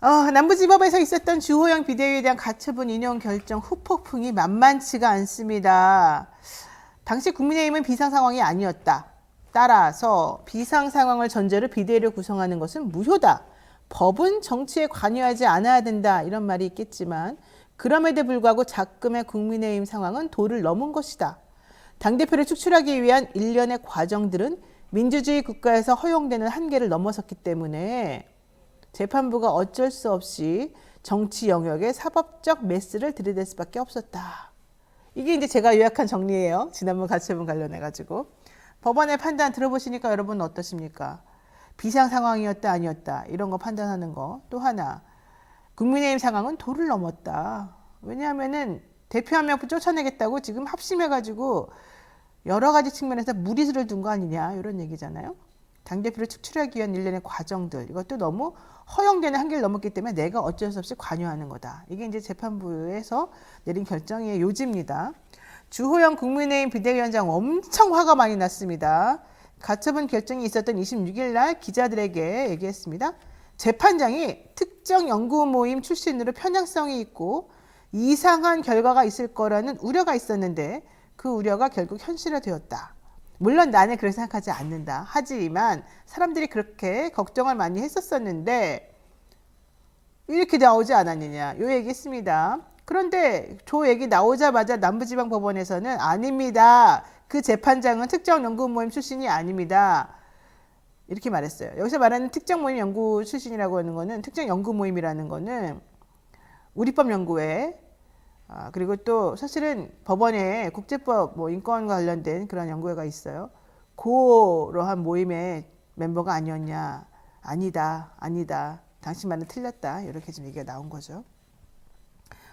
남부지법에서 있었던 주호영 비대위에 대한 가처분 인용 결정 후폭풍이 만만치가 않습니다. 당시 국민의힘은 비상 상황이 아니었다. 따라서 비상 상황을 전제로 비대위를 구성하는 것은 무효다. 법은 정치에 관여하지 않아야 된다. 이런 말이 있겠지만 그럼에도 불구하고 작금의 국민의힘 상황은 도를 넘은 것이다. 당대표를 축출하기 위한 일련의 과정들은 민주주의 국가에서 허용되는 한계를 넘어섰기 때문에 재판부가 어쩔 수 없이 정치 영역에 사법적 메스를 들이댈 수밖에 없었다. 이게 이제 제가 요약한 정리예요. 지난번 가처분 관련해가지고. 법원의 판단 들어보시니까 여러분 어떠십니까? 비상 상황이었다 아니었다 이런 거 판단하는 거. 또 하나 국민의힘 상황은 도를 넘었다. 왜냐하면은 대표 한 명 쫓아내겠다고 지금 합심해가지고 여러 가지 측면에서 무리수를 둔 거 아니냐 이런 얘기잖아요. 당대표를 축출하기 위한 일련의 과정들 이것도 너무 허용되는 한계를 넘었기 때문에 내가 어쩔 수 없이 관여하는 거다. 이게 이제 재판부에서 내린 결정의 요지입니다. 주호영 국민의힘 비대위원장 엄청 화가 많이 났습니다. 가처분 결정이 있었던 26일 날 기자들에게 얘기했습니다. 재판장이 특정 연구 모임 출신으로 편향성이 있고 이상한 결과가 있을 거라는 우려가 있었는데 그 우려가 결국 현실화되었다. 물론 나는 그렇게 생각하지 않는다. 하지만 사람들이 그렇게 걱정을 많이 했었었는데 이렇게 나오지 않았느냐. 요 얘기 했습니다. 그런데 저 얘기 나오자마자 남부지방법원에서는 아닙니다. 그 재판장은 특정 연구 모임 출신이 아닙니다. 이렇게 말했어요. 여기서 말하는 특정 모임 연구 출신이라고 하는 거는 특정 연구 모임이라는 거는 우리법 연구회 그리고 또 사실은 법원에 국제법 인권과 관련된 그런 연구회가 있어요. 그러한 모임의 멤버가 아니었냐. 아니다. 당신 말은 틀렸다. 이렇게 좀 얘기가 나온 거죠.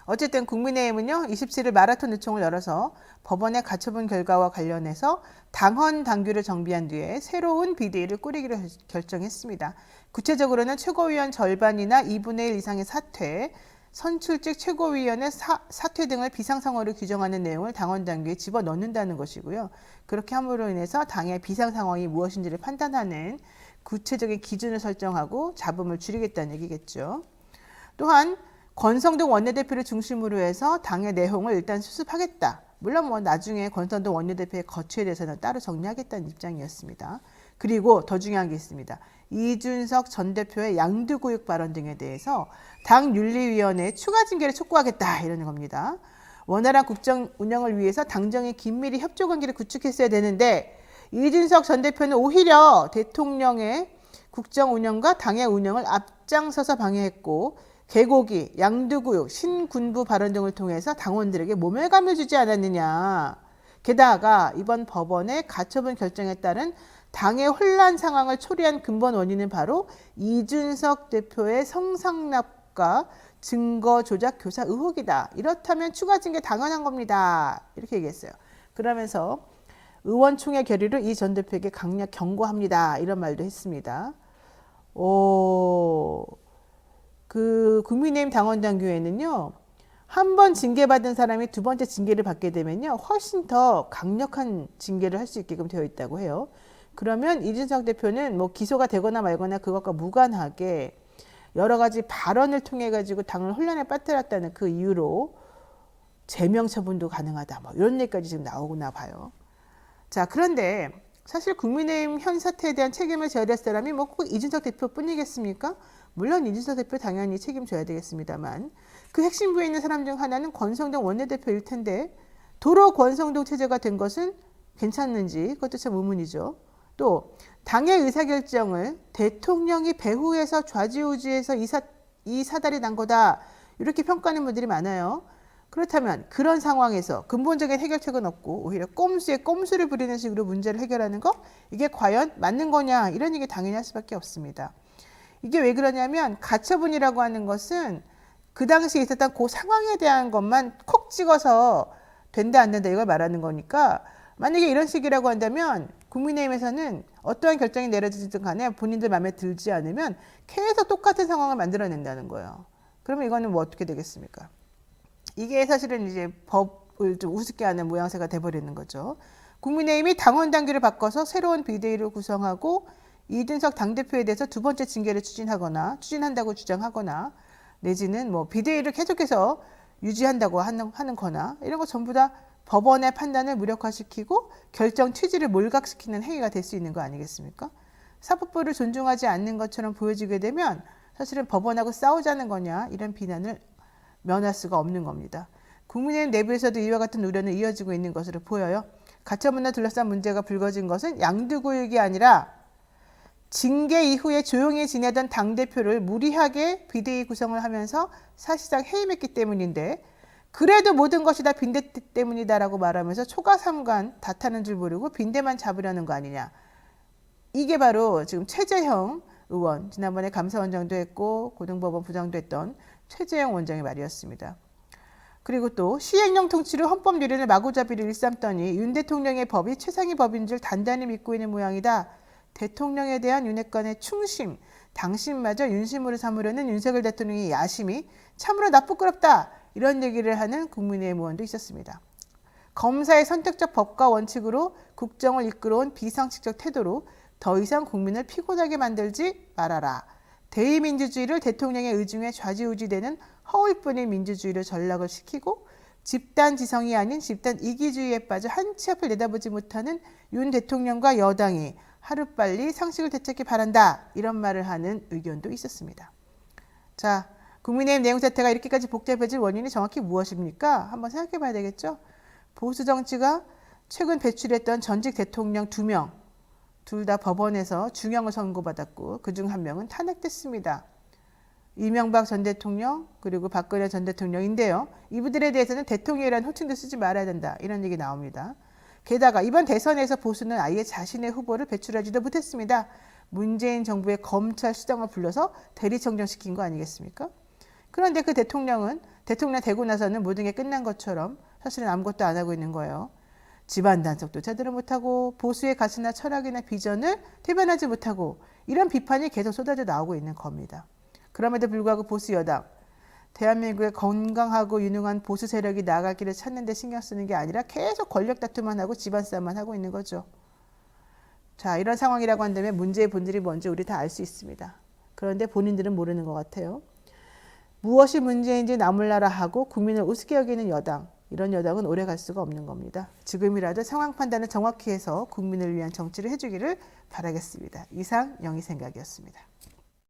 어쨌든 국민의힘은요 27일 마라톤 의총을 열어서 법원의 가처분 결과와 관련해서 당헌 당규를 정비한 뒤에 새로운 비대위를 꾸리기로 결정했습니다. 구체적으로는 최고위원 절반이나 2분의 1 이상의 사퇴, 선출직 최고위원의 사퇴 등을 비상상황으로 규정하는 내용을 당헌 당규에 집어넣는다는 것이고요. 그렇게 함으로 인해서 당의 비상상황이 무엇인지를 판단하는 구체적인 기준을 설정하고 잡음을 줄이겠다는 얘기겠죠. 또한 권성동 원내대표를 중심으로 해서 당의 내홍을 일단 수습하겠다. 물론 나중에 권성동 원내대표의 거취에 대해서는 따로 정리하겠다는 입장이었습니다. 그리고 더 중요한 게 있습니다. 이준석 전 대표의 양두구육 발언 등에 대해서 당윤리위원회에 추가 징계를 촉구하겠다 이러는 겁니다. 원활한 국정 운영을 위해서 당정이 긴밀히 협조 관계를 구축했어야 되는데 이준석 전 대표는 오히려 대통령의 국정 운영과 당의 운영을 앞장서서 방해했고 개고기, 양두구육, 신군부 발언 등을 통해서 당원들에게 모멸감을 주지 않았느냐. 게다가 이번 법원의 가처분 결정에 따른 당의 혼란 상황을 초래한 근본 원인은 바로 이준석 대표의 성상납과 증거 조작 교사 의혹이다. 이렇다면 추가 징계 당연한 겁니다. 이렇게 얘기했어요. 그러면서 의원총회 결의로 이 전 대표에게 강력 경고합니다. 이런 말도 했습니다. 그 국민의힘 당원당규에는요. 한 번 징계받은 사람이 두 번째 징계를 받게 되면요. 훨씬 더 강력한 징계를 할 수 있게끔 되어 있다고 해요. 그러면 이준석 대표는 기소가 되거나 말거나 그것과 무관하게 여러 가지 발언을 통해 가지고 당을 혼란에 빠뜨렸다는 그 이유로 제명 처분도 가능하다. 이런 얘기까지 지금 나오구나 봐요. 자, 그런데 사실 국민의힘 현 사태에 대한 책임을 져야 될 사람이 꼭 이준석 대표뿐이겠습니까? 물론 이준석 대표 당연히 책임져야 되겠습니다만 그 핵심부에 있는 사람 중 하나는 권성동 원내대표일 텐데 도로 권성동 체제가 된 것은 괜찮는지 그것도 참 의문이죠. 또 당의 의사결정을 대통령이 배후에서 좌지우지해서 이 사달이 난 거다 이렇게 평가하는 분들이 많아요. 그렇다면 그런 상황에서 근본적인 해결책은 없고 오히려 꼼수에 꼼수를 부리는 식으로 문제를 해결하는 거 이게 과연 맞는 거냐 이런 얘기 당연히 할 수밖에 없습니다. 이게 왜 그러냐면 가처분이라고 하는 것은 그 당시에 있었던 그 상황에 대한 것만 콕 찍어서 된다 안 된다 이걸 말하는 거니까 만약에 이런 식이라고 한다면 국민의힘에서는 어떠한 결정이 내려지든 간에 본인들 마음에 들지 않으면 계속 똑같은 상황을 만들어낸다는 거예요. 그러면 이거는 어떻게 되겠습니까? 이게 사실은 이제 법을 좀 우습게 하는 모양새가 돼버리는 거죠. 국민의힘이 당원 당규를 바꿔서 새로운 비대위를 구성하고 이준석 당대표에 대해서 두 번째 징계를 추진한다고 주장하거나 내지는 뭐 비대위를 계속해서 유지한다고 하는 거나 이런 거 전부 다 법원의 판단을 무력화시키고 결정 취지를 몰각시키는 행위가 될 수 있는 거 아니겠습니까? 사법부를 존중하지 않는 것처럼 보여지게 되면 사실은 법원하고 싸우자는 거냐 이런 비난을 면할 수가 없는 겁니다. 국민의힘 내부에서도 이와 같은 우려는 이어지고 있는 것으로 보여요. 가처분을 둘러싼 문제가 불거진 것은 양두구육이 아니라 징계 이후에 조용히 지내던 당대표를 무리하게 비대위 구성을 하면서 사실상 해임했기 때문인데 그래도 모든 것이 다 빈대 때문이다라고 말하면서 초가삼간 다타는 줄 모르고 빈대만 잡으려는 거 아니냐. 이게 바로 지금 최재형 의원, 지난번에 감사원장도 했고 고등법원 부장도 했던 최재형 원장의 말이었습니다. 그리고 또 시행령 통치로 헌법 유린을 마구잡이로 일삼더니 윤 대통령의 법이 최상위 법인 줄 단단히 믿고 있는 모양이다. 대통령에 대한 윤핵관의 충심, 당신마저 윤심으로 삼으려는 윤석열 대통령의 야심이 참으로 나쁘끄럽다. 이런 얘기를 하는 국민의힘 의원도 있었습니다. 검사의 선택적 법과 원칙으로 국정을 이끌어온 비상식적 태도로 더 이상 국민을 피곤하게 만들지 말아라. 대의민주주의를 대통령의 의중에 좌지우지되는 허울뿐인 민주주의로 전락을 시키고 집단 지성이 아닌 집단 이기주의에 빠져 한 치 앞을 내다보지 못하는 윤 대통령과 여당이 하루빨리 상식을 되찾기 바란다. 이런 말을 하는 의견도 있었습니다. 자, 국민의힘 내용 자체가 이렇게까지 복잡해질 원인이 정확히 무엇입니까? 한번 생각해 봐야 되겠죠? 보수 정치가 최근 배출했던 전직 대통령 2명, 둘 다 법원에서 중형을 선고받았고 그중 한 명은 탄핵됐습니다. 이명박 전 대통령 그리고 박근혜 전 대통령인데요. 이분들에 대해서는 대통령이라는 호칭도 쓰지 말아야 된다. 이런 얘기 나옵니다. 게다가 이번 대선에서 보수는 아예 자신의 후보를 배출하지도 못했습니다. 문재인 정부의 검찰 수장을 불러서 대리청정시킨 거 아니겠습니까? 그런데 그 대통령 되고 나서는 모든 게 끝난 것처럼 사실은 아무것도 안 하고 있는 거예요. 집안 단속도 제대로 못하고 보수의 가치나 철학이나 비전을 대변하지 못하고 이런 비판이 계속 쏟아져 나오고 있는 겁니다. 그럼에도 불구하고 보수 여당, 대한민국의 건강하고 유능한 보수 세력이 나아갈 길을 찾는 데 신경 쓰는 게 아니라 계속 권력 다툼만 하고 집안 싸움만 하고 있는 거죠. 자, 이런 상황이라고 한다면 문제의 본질이 뭔지 우리 다 알 수 있습니다. 그런데 본인들은 모르는 것 같아요. 무엇이 문제인지 나몰라라 하고 국민을 우습게 여기는 여당, 이런 여당은 오래 갈 수가 없는 겁니다. 지금이라도 상황 판단을 정확히 해서 국민을 위한 정치를 해주기를 바라겠습니다. 이상 영희생각이었습니다.